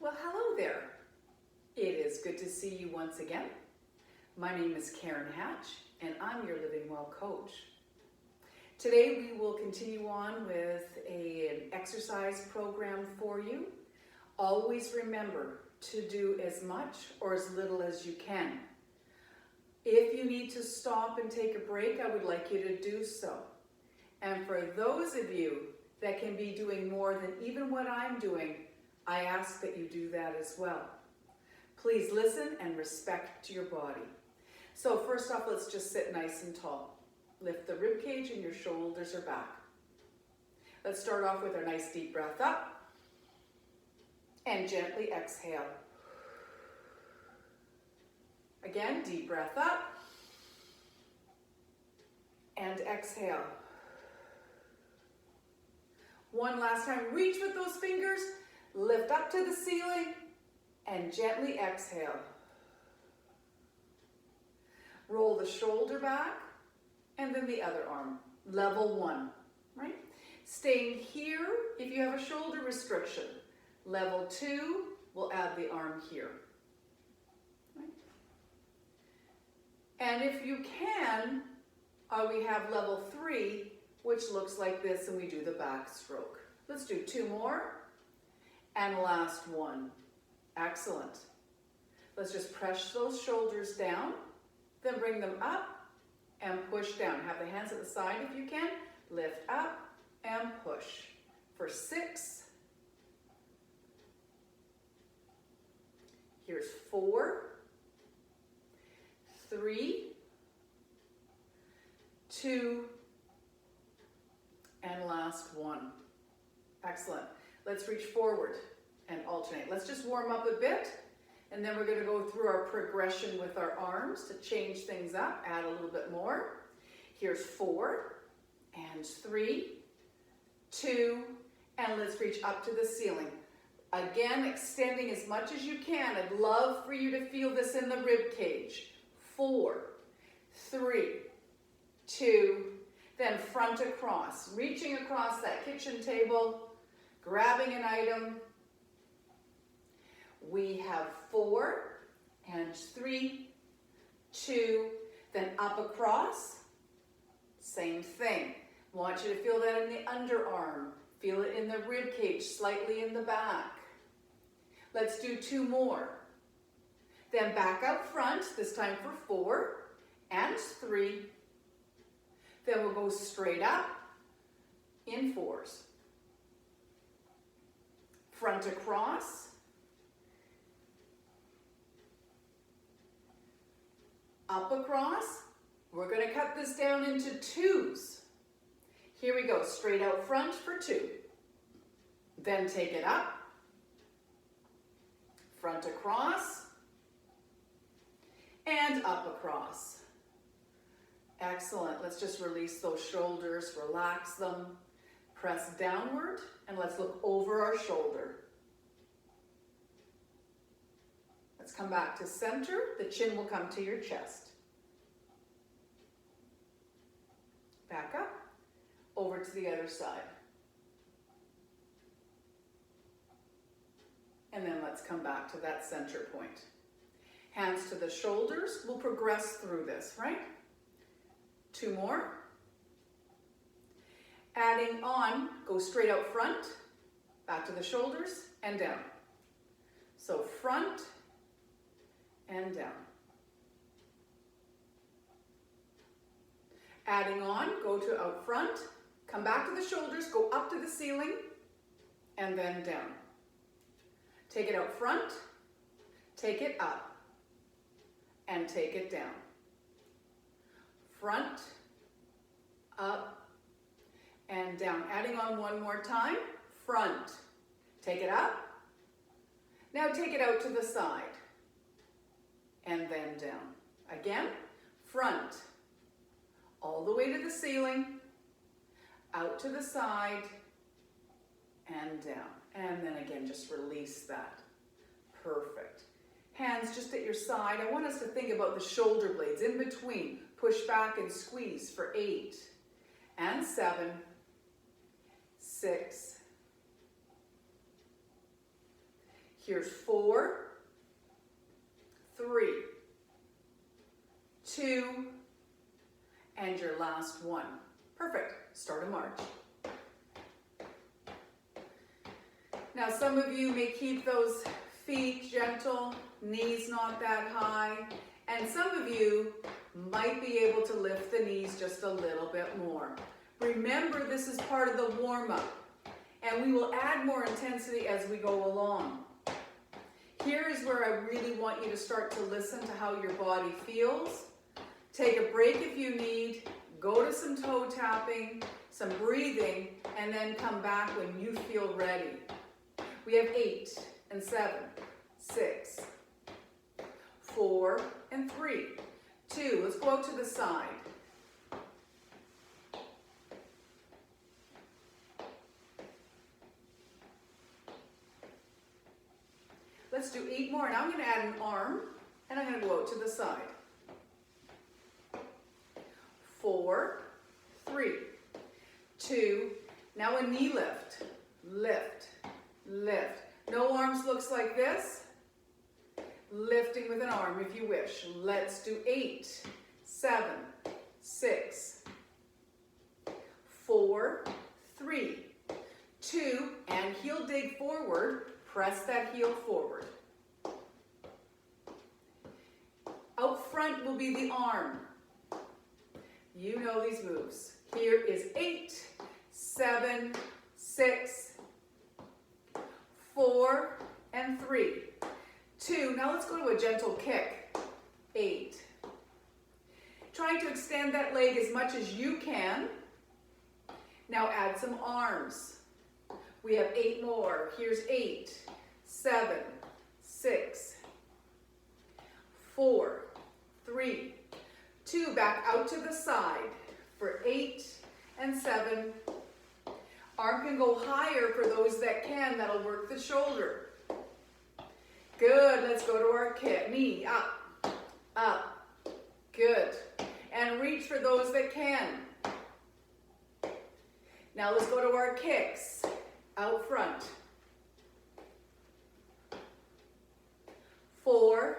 Well, hello there. It is good to see you once again. My name is Karen Hatch, and I'm your Living Well coach. Today we will continue on with an exercise program for you. Always remember to do as much or as little as you can. If you need to stop and take a break, I would like you to do so. And for those of you that can be doing more than even what I'm doing, I ask that you do that as well. Please listen and respect your body. So first off, let's just sit nice and tall. Lift the rib cage and your shoulders are back. Let's start off with our nice deep breath up and gently exhale. Again, deep breath up and exhale. One last time, reach with those fingers, lift up to the ceiling and gently exhale. Roll the shoulder back and then the other arm. Level one, right? Staying here if you have a shoulder restriction. Level two, we'll add the arm here. Right? And if you can, we have level three, which looks like this, and we do the back stroke. Let's do two more. And last one. Excellent. Let's just press those shoulders down, then bring them up and push down. Have the hands at the side if you can. Lift up and push. For 6. Here's 4, 3, 2, and last one. Excellent. Let's reach forward and alternate. Let's just warm up a bit, and then we're going to go through our progression with our arms to change things up, add a little bit more. Here's 4, and 3, 2, and let's reach up to the ceiling. Again, extending as much as you can. I'd love for you to feel this in the rib cage. 4, 3, 2, then front across, reaching across that kitchen table, grabbing an item. We have 4 and 3, 2, then up across. Same thing. Want you to feel that in the underarm. Feel it in the rib cage, slightly in the back. Let's do 2 more. Then back up front, this time for 4 and 3. Then we'll go straight up in 4s. Front across. Up across. We're going to cut this down into 2s. Here we go, straight out front for 2. Then take it up. Front across. And up across. Excellent. Let's just release those shoulders, relax them. Press downward, and let's look over our shoulder. Let's come back to center. The chin will come to your chest. Back up, over to the other side. And then let's come back to that center point. Hands to the shoulders. We'll progress through this, right? 2 more. Adding on, go straight out front, back to the shoulders, and down. So front and down. Adding on, go to out front, come back to the shoulders, go up to the ceiling, and then down. Take it out front, take it up, and take it down. Front, up, and down. Adding on one more time. Front. Take it up. Now take it out to the side. And then down. Again. Front. All the way to the ceiling. Out to the side. And down. And then again, just release that. Perfect. Hands just at your side. I want us to think about the shoulder blades in between. Push back and squeeze for 8 and 7, 6. Here's 4, 3, 2, and your last one. Perfect. Start a march. Now some of you may keep those feet gentle, knees not that high, and some of you might be able to lift the knees just a little bit more. Remember, this is part of the warm-up, and we will add more intensity as we go along. Here is where I really want you to start to listen to how your body feels. Take a break if you need, go to some toe tapping, some breathing, and then come back when you feel ready. We have 8 and 7, 6, 4 and 3, 2. Let's go out to the side. Let's do 8 more. Now I'm going to add an arm, and I'm going to go out to the side. 4, 3, 2. Now a knee lift. Lift, lift. No arms looks like this. Lifting with an arm if you wish. Let's do 8, 7, 6, 4, 3, 2, and heel dig forward. Press that heel forward. Out front will be the arm. You know these moves. Here is 8, 7, 6, 4, and 3, 2. Now let's go to a gentle kick. 8. Trying to extend that leg as much as you can. Now add some arms. We have 8 more. Here's 8, 7, 6, 4, 3, 2. Back out to the side for 8 and 7. Arm can go higher for those that can. That'll work the shoulder. Good. Let's go to our kick. Knee up, up. Good. And reach for those that can. Now let's go to our kicks. Out front. 4,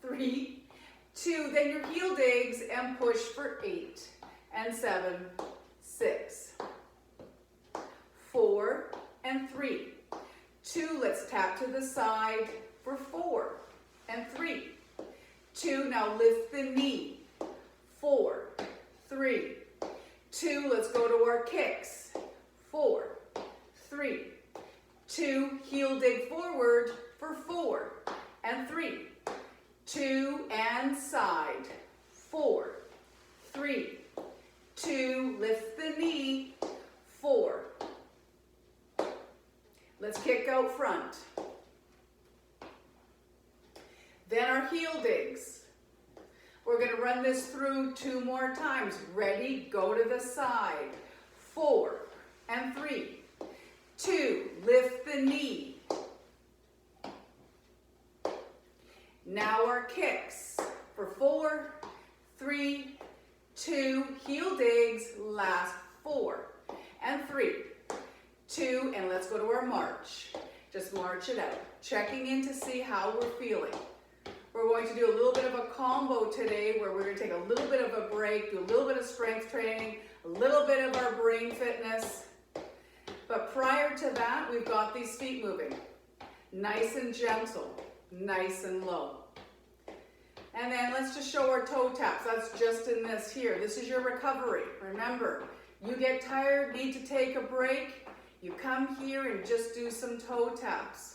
3, 2. Then your heel digs and push for 8 and 7, 6, 4, and 3, 2. Let's tap to the side for 4 and 3, 2. Now lift the knee. 4, 3, 2. Let's go to our kicks. 4, 3, 2. Heel dig forward for 4 and 3, 2, and side. 4, 3, 2. Lift the knee. 4. Let's kick out front. Then our heel digs. We're going to run this through 2 more times. Ready? Go to the side. 4 and 3, 2. Lift the knee. Now our kicks for 4, 3, 2. Heel digs. Last 4 and 3, 2. And let's go to our march. Just march it out. Checking in to see how we're feeling. We're going to do a little bit of a combo today where we're going to take a little bit of a break, do a little bit of strength training, a little bit of our brain fitness. But prior to that, we've got these feet moving. Nice and gentle, nice and low. And then let's just show our toe taps. That's just in this here. This is your recovery. Remember, you get tired, need to take a break, you come here and just do some toe taps.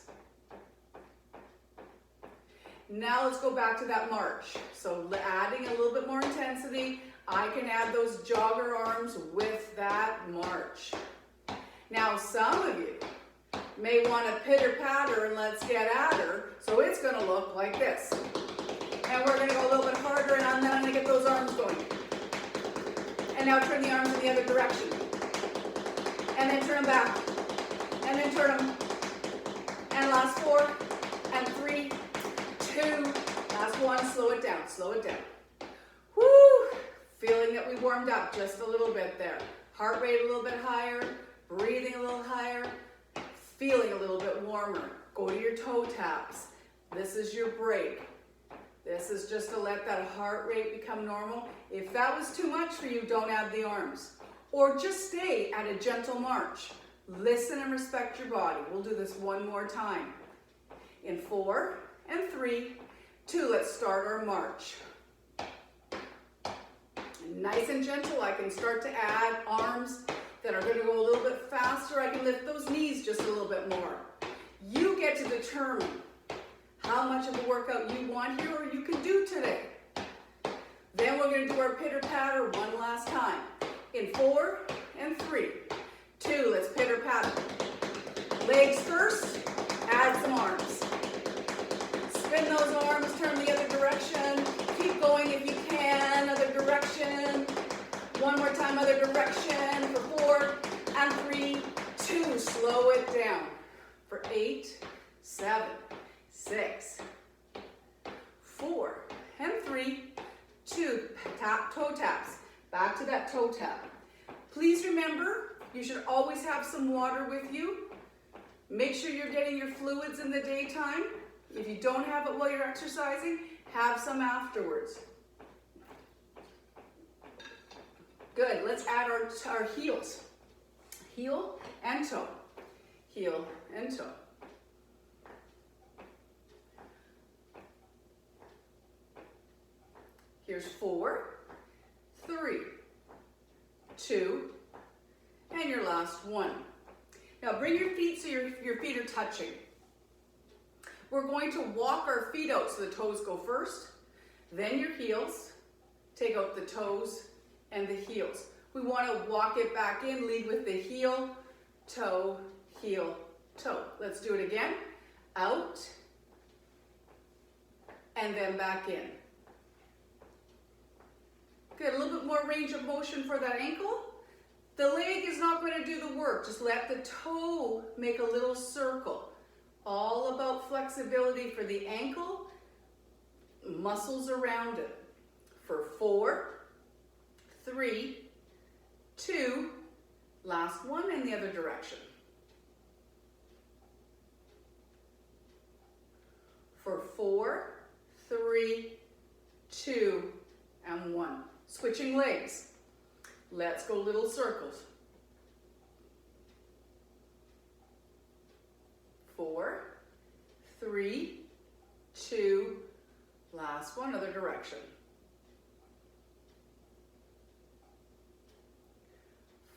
Now let's go back to that march. So adding a little bit more intensity, I can add those jogger arms with that march. Now some of you may want to pitter patter and let's get at her, so it's going to look like this. And we're going to go a little bit harder, and then I'm going to get those arms going. And now turn the arms in the other direction. And then turn them back. And then turn them. And last 4 and 3, 2, last 1, slow it down, slow it down. Woo! Feeling that we warmed up just a little bit there. Heart rate a little bit higher, breathing a little higher, feeling a little bit warmer. go to your toe taps. This is your break. This is just to let that heart rate become normal. If that was too much for you, don't add the arms. Or just stay at a gentle march. Listen and respect your body. We'll do this one more time. In 4 and 3, 2, let's start our march. Nice and gentle, I can start to add arms that are going to go a little bit faster. I can lift those knees just a little bit more. You get to determine how much of a workout you want here or you can do today. Then we're going to do our pitter patter one last time. In 4 and 3, 2, let's pitter patter. Legs first, add some arms. Spin those arms, turn the other direction. Keep going if you can, other direction. One more time, other direction for 4 and 3, 2, slow it down. For 8, 7, 6, 4 and 3, 2, tap, toe taps. Back to that toe tap. Please remember, you should always have some water with you. Make sure you're getting your fluids in the daytime. If you don't have it while you're exercising, have some afterwards. Good, let's add our heels. Heel and toe. Heel and toe. Here's 4, 3, 2, and your last one. Now bring your feet so your feet are touching. We're going to walk our feet out so the toes go first, then your heels, take out the toes and the heels. We want to walk it back in, lead with the heel, toe, toe. Let's do it again. Out, and then back in. Good, a little bit more range of motion for that ankle. The leg is not going to do the work. Just let the toe make a little circle. All about flexibility for the ankle, muscles around it. For 4, 3, 2, last one in the other direction. For 4, 3, 2, and 1. Switching legs. Let's go little circles. 4, 3, 2, last one, other direction.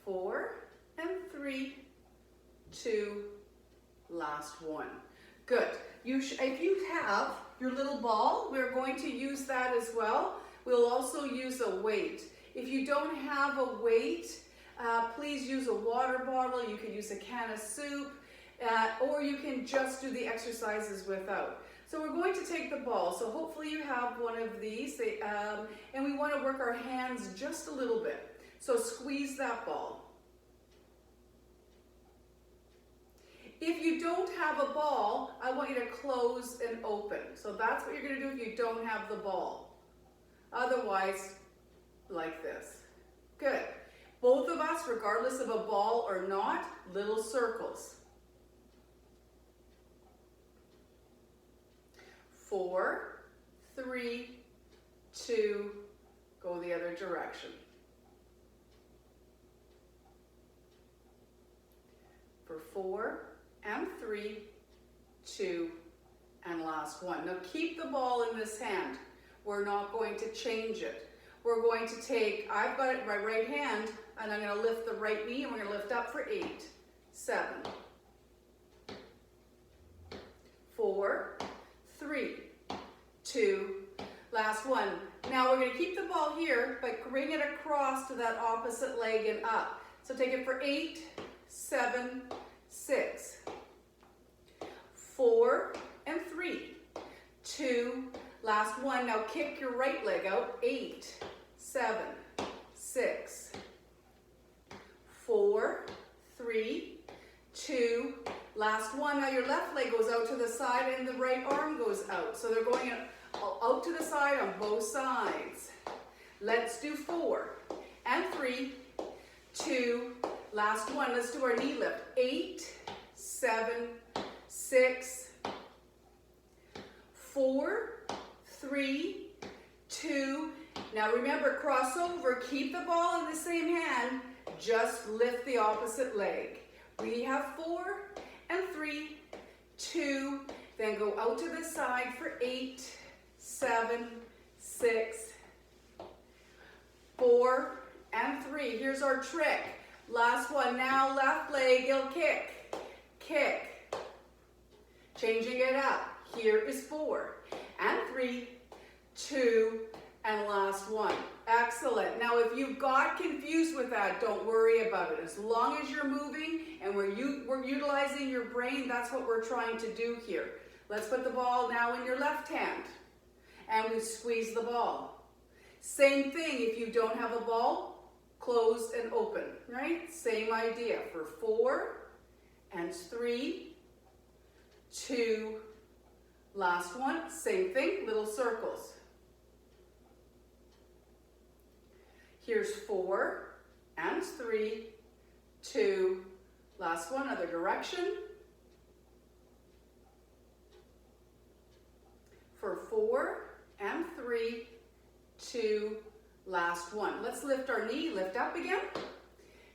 4 and 3, 2, last one. Good. If you have your little ball, we're going to use that as well. We'll also use a weight. If you don't have a weight, please use a water bottle. You can use a can of soup, or you can just do the exercises without. So we're going to take the ball. So hopefully you have one of these, and we want to work our hands just a little bit. So squeeze that ball. If you don't have a ball, I want you to close and open. So that's what you're going to do if you don't have the ball. Otherwise, like this. Good. Both of us, regardless of a ball or not, little circles. 4, 3, 2, go the other direction. For 4 and 3, 2, and last one. Now keep the ball in this hand. We're not going to change it. We're going to take, I've got it in my right hand, and I'm going to lift the right knee, and we're going to lift up for 8, 7, 4, 3, 2, last one. Now we're going to keep the ball here, but bring it across to that opposite leg and up. So take it for 8, 7, 6, 4, and 3, 2, last one. Now kick your right leg out. 8, 7, 6, 4, 3, 2, last one. Now your left leg goes out to the side and the right arm goes out. So they're going out to the side on both sides. Let's do 4 and 3, 2, last one. Let's do our knee lift. 8, 7, 6, 4, 3, 2. Now remember, cross over, keep the ball in the same hand, just lift the opposite leg. We have 4 and 3, 2, then go out to the side for 8, 7, 6, 4, and 3. Here's our trick. Last one. Now left leg, you'll kick, kick. Changing it up. Here is 4 and 3, 2, and last one. Excellent. Now if you got confused with that, don't worry about it. As long as you're moving and we're utilizing your brain, that's what we're trying to do here. Let's put the ball now in your left hand and we squeeze the ball. Same thing if you don't have a ball, close and open, right? Same idea for 4 and 3, 2, last one, same thing, little circles. Here's 4 and 3, 2, last one, other direction. For 4 and 3, 2, last one. Let's lift our knee, lift up again.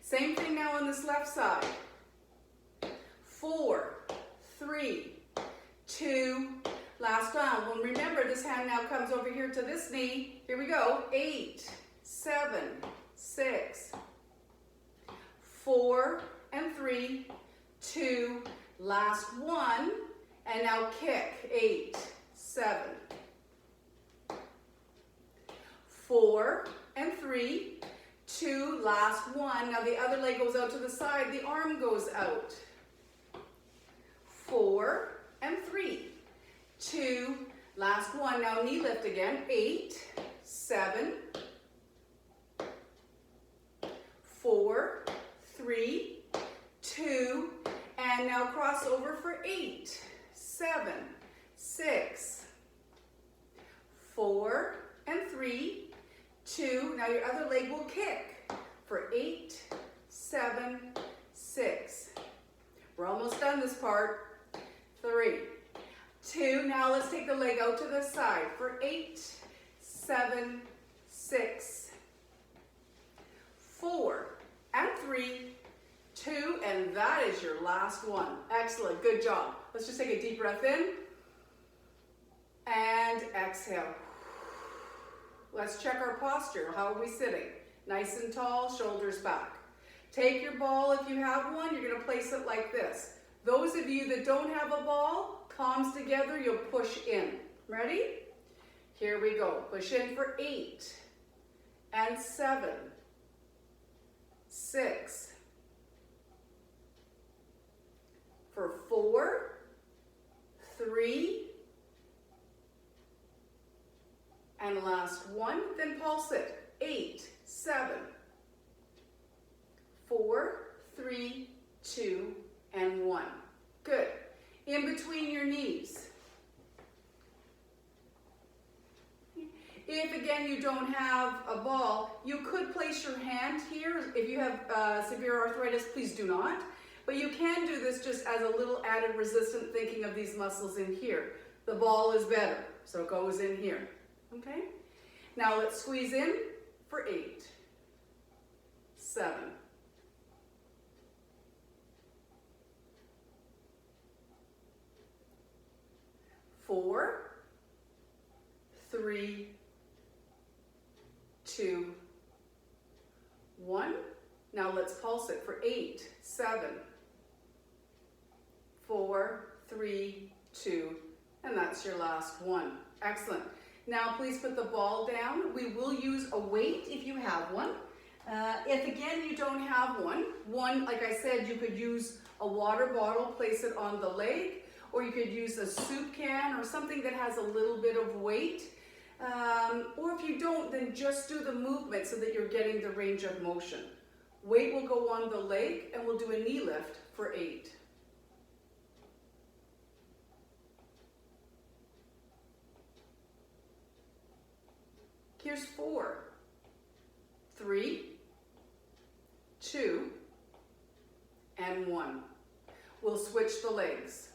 Same thing now on this left side. 4, 3, 2, last down. Well, remember, this hand now comes over here to this knee. Here we go. 8, 7, 6, 4, and 3, 2, last one, and now kick. 8, 7, 4, and 3, 2, last one. Now the other leg goes out to the side, the arm goes out. 4, and 3, 2, last one. Now knee lift again. 8, 7, 4, 3, 2, and now cross over for 8, 7, 6, 4, and 3, 2. Now your other leg will kick for 8, 7, 6. We're almost done this part. 3, 2. Now let's take the leg out to the side for 8, 7, 6, 4, and 3, 2, and that is your last one. Excellent, good job. Let's just take a deep breath in and exhale. Let's check our posture. How are we sitting? Nice and tall, shoulders back. Take your ball, if you have one, you're gonna place it like this. Those of you that don't have a ball, palms together, you'll push in. Ready? Here we go. Push in for 8 and 7, 6, for 4, 3, and last one, then pulse it. 8, 7, 4, 3, 2, and 1. Good. In between your knees. If again you don't have a ball, you could place your hand here. If you have severe arthritis, please do not. But you can do this just as a little added resistant thinking of these muscles in here. The ball is better, so it goes in here. Okay? Now let's squeeze in for 8, 7, 4, 3, 2, 1. Now let's pulse it for 8, 7, 4, 3, 2, and that's your last one. Excellent. Now please put the ball down. We will use a weight if you have one. If again you don't have one, like I said, you could use a water bottle, place it on the leg, or you could use a soup can or something that has a little bit of weight. Or if you don't, then just do the movement so that you're getting the range of motion. Weight will go on the leg and we'll do a knee lift for 8. Here's 4, 3, 2, and 1. We'll switch the legs.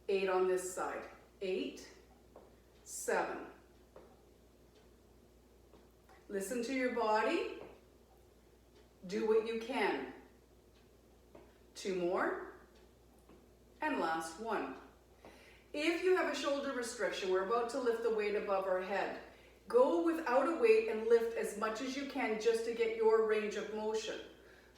8 on this side. 8, 7. Listen to your body. Do what you can. 2 more. And last one. If you have a shoulder restriction, we're about to lift the weight above our head. Go without a weight and lift as much as you can just to get your range of motion.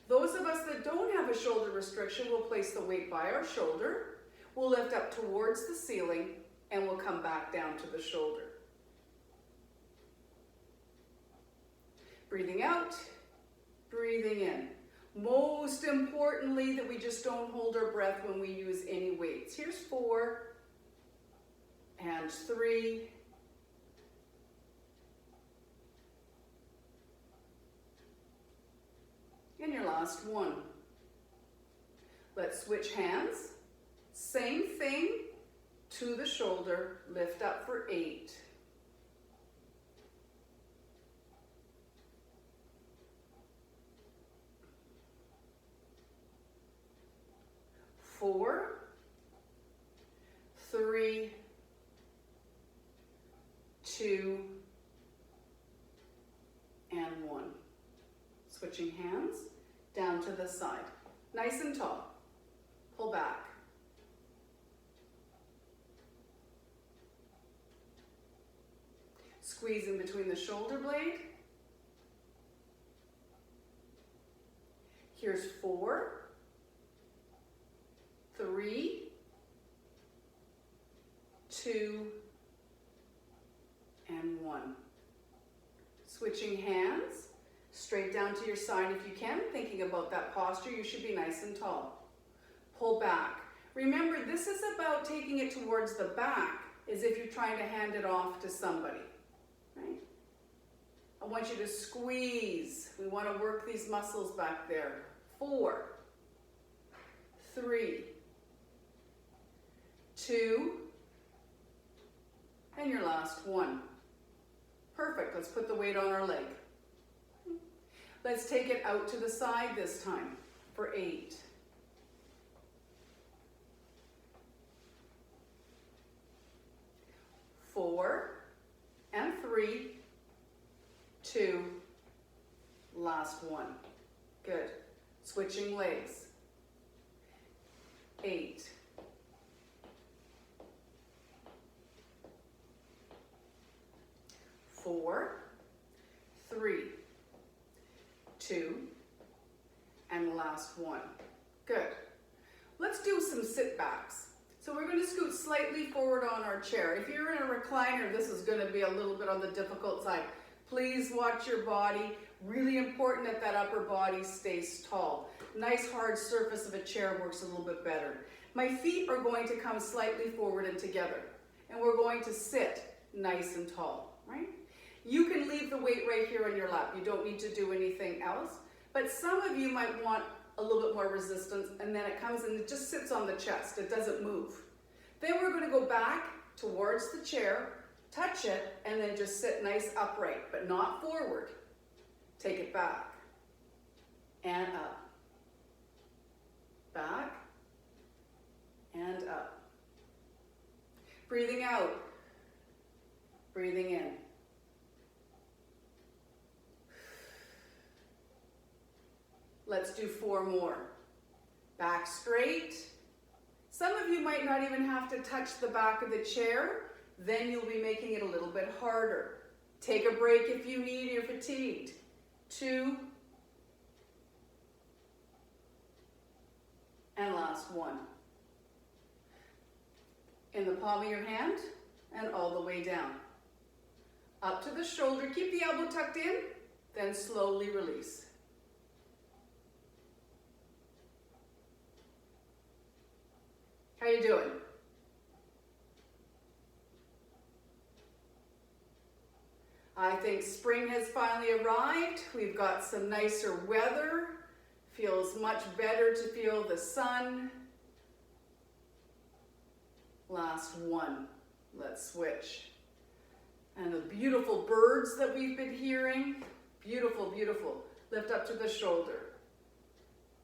Those of us that don't have a shoulder restriction will place the weight by our shoulder. We'll lift up towards the ceiling and we'll come back down to the shoulder. Breathing out, breathing in. Most importantly, that we just don't hold our breath when we use any weights. Here's 4 and 3. And your last one. Let's switch hands. Same thing to the shoulder. Lift up for 8. 4, 3, 2, and 1. Switching hands, down to the side. Nice and tall. Pull back. Squeeze in between the shoulder blade. Here's 4, 3, 2, and 1. Switching hands, straight down to your side if you can. Thinking about that posture, you should be nice and tall. Pull back. Remember, this is about taking it towards the back as if you're trying to hand it off to somebody, right? I want you to squeeze. We want to work these muscles back there. 4, 3, 2, and your last one. Perfect. Let's put the weight on our leg. Let's take it out to the side this time for 8. 4 and 3, 2, last one. Good. Switching legs. 8. 4, 3, 2, and last one. Good. Let's do some sit backs. So we're going to scoot slightly forward on our chair. If you're in a recliner, this is going to be a little bit on the difficult side. Please watch your body. Really important that that upper body stays tall. Nice hard surface of a chair works a little bit better. My feet are going to come slightly forward and together. And we're going to sit nice and tall, right? You can leave the weight right here on your lap. You don't need to do anything else. But some of you might want a little bit more resistance, and then it comes and it just sits on the chest. It doesn't move. Then we're going to go back towards the chair, touch it, and then just sit nice upright, but not forward. Take it back and up. Back and up. Breathing out. Breathing in. Let's do 4 more. Back straight. Some of you might not even have to touch the back of the chair. Then you'll be making it a little bit harder. Take a break if you need, you're fatigued. 2. And last one. In the palm of your hand and all the way down. Up to the shoulder. Keep the elbow tucked in, then slowly release. How you doing? I think spring has finally arrived. We've got some nicer weather. Feels much better to feel the sun. Last one. Let's switch. And the beautiful birds that we've been hearing. Beautiful, beautiful. Lift up to the shoulder.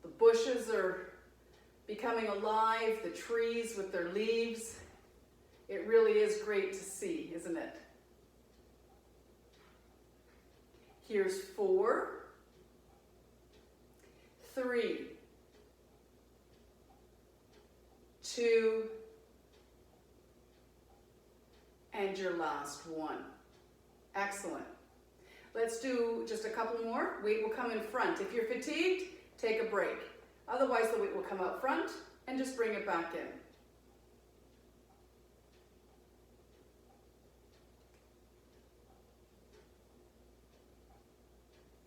The bushes are becoming alive, the trees with their leaves. It really is great to see, isn't it? Here's 4, 3, 2, and your last one. Excellent. Let's do just a couple more. Weight will come in front. If you're fatigued, take a break. Otherwise, the weight will come out front and just bring it back in.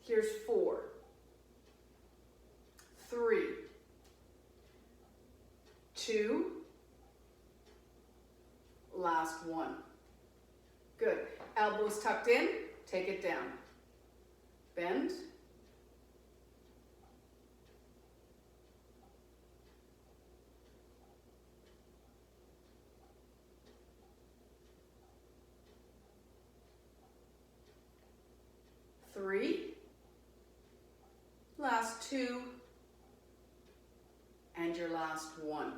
Here's 4, 3, 2, last one. Good. Elbows tucked in, take it down. Bend. Three. Last 2. And your last one.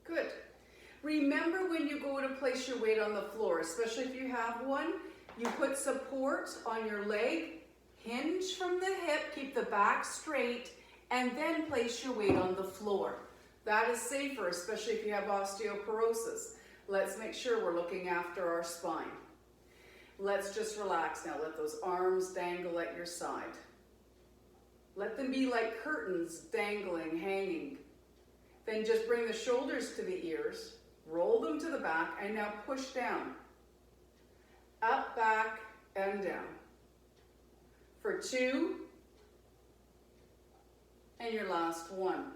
Good. Remember when you go to place your weight on the floor, especially if you have one, you put support on your leg, hinge from the hip, keep the back straight, and then place your weight on the floor. That is safer, especially if you have osteoporosis. Let's make sure we're looking after our spine. Let's just relax now. Let those arms dangle at your side. Let them be like curtains dangling, hanging. Then just bring the shoulders to the ears, roll them to the back, and now push down. Up, back, and down. For 2, and your last one.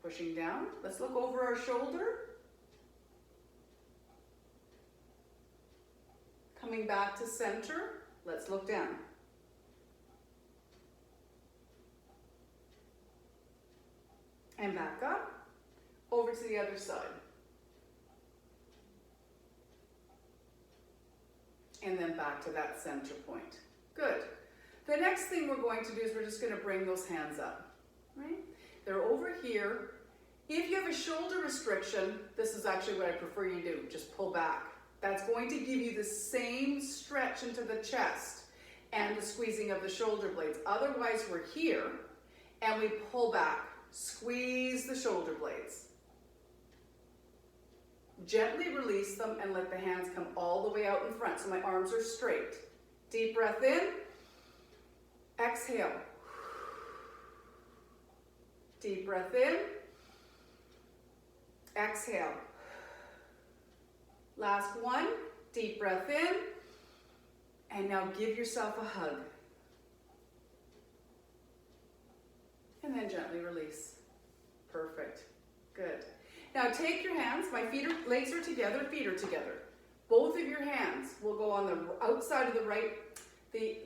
Pushing down. Let's look over our shoulder. Coming back to center. Let's look down. And back up. Over to the other side. And then back to that center point. Good. The next thing we're going to do is we're just going to bring those hands up. Right? They're over here. If you have a shoulder restriction, this is actually what I prefer you do. Just pull back. That's going to give you the same stretch into the chest and the squeezing of the shoulder blades. Otherwise, we're here and we pull back. Squeeze the shoulder blades. Gently release them and let the hands come all the way out in front so my arms are straight. Deep breath in. Exhale. Deep breath in. Exhale. Last one. Deep breath in. And now give yourself a hug. And then gently release. Perfect. Good. Now take your hands, legs are together, feet are together. Both of your hands will go on the outside of the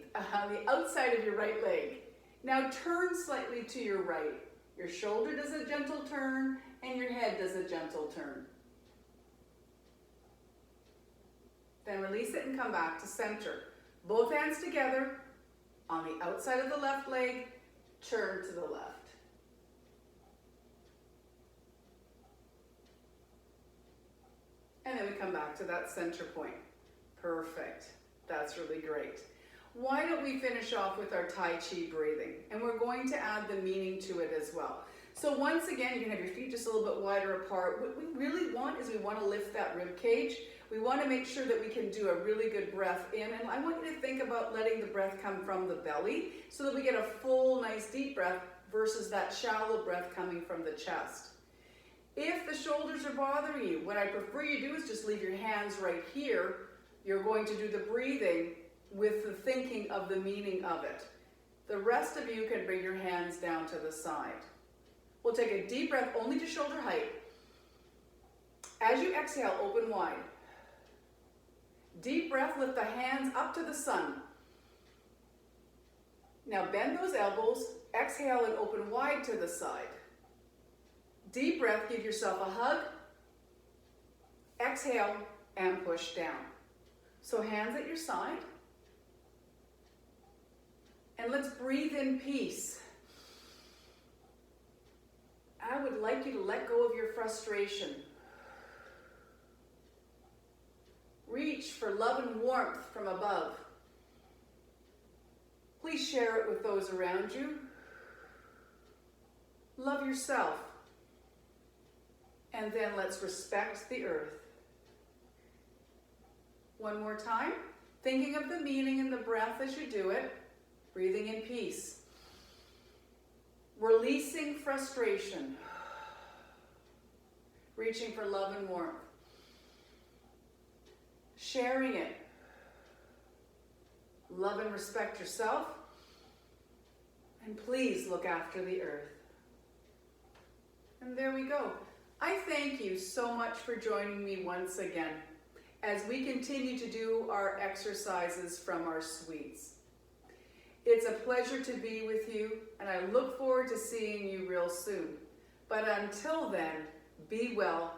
outside of your right leg. Now turn slightly to your right. Your shoulder does a gentle turn and your head does a gentle turn. Then release it and come back to center. Both hands together on the outside of the left leg, turn to the left. And then we come back to that center point. Perfect. That's really great. Why don't we finish off with our Tai Chi breathing? And we're going to add the meaning to it as well. So once again, you can have your feet just a little bit wider apart. What we really want is we want to lift that rib cage. We want to make sure that we can do a really good breath in. And I want you to think about letting the breath come from the belly so that we get a full, nice deep breath versus that shallow breath coming from the chest. If the shoulders are bothering you, what I prefer you do is just leave your hands right here. You're going to do the breathing with the thinking of the meaning of it. The rest of you can bring your hands down to the side. We'll take a deep breath only to shoulder height. As you exhale, open wide. Deep breath, lift the hands up to the sun. Now bend those elbows, exhale and open wide to the side. Deep breath, give yourself a hug. Exhale and push down. So hands at your side. And let's breathe in peace. I would like you to let go of your frustration. reach for love and warmth from above. Please share it with those around you. Love yourself. And then let's respect the earth. One more time. Thinking of the meaning in the breath as you do it. Breathing in peace. Releasing frustration. Reaching for love and warmth. Sharing it. Love and respect yourself. And please look after the earth. And there we go. I thank you so much for joining me once again as we continue to do our exercises from our suites. It's a pleasure to be with you, and I look forward to seeing you real soon. But until then, be well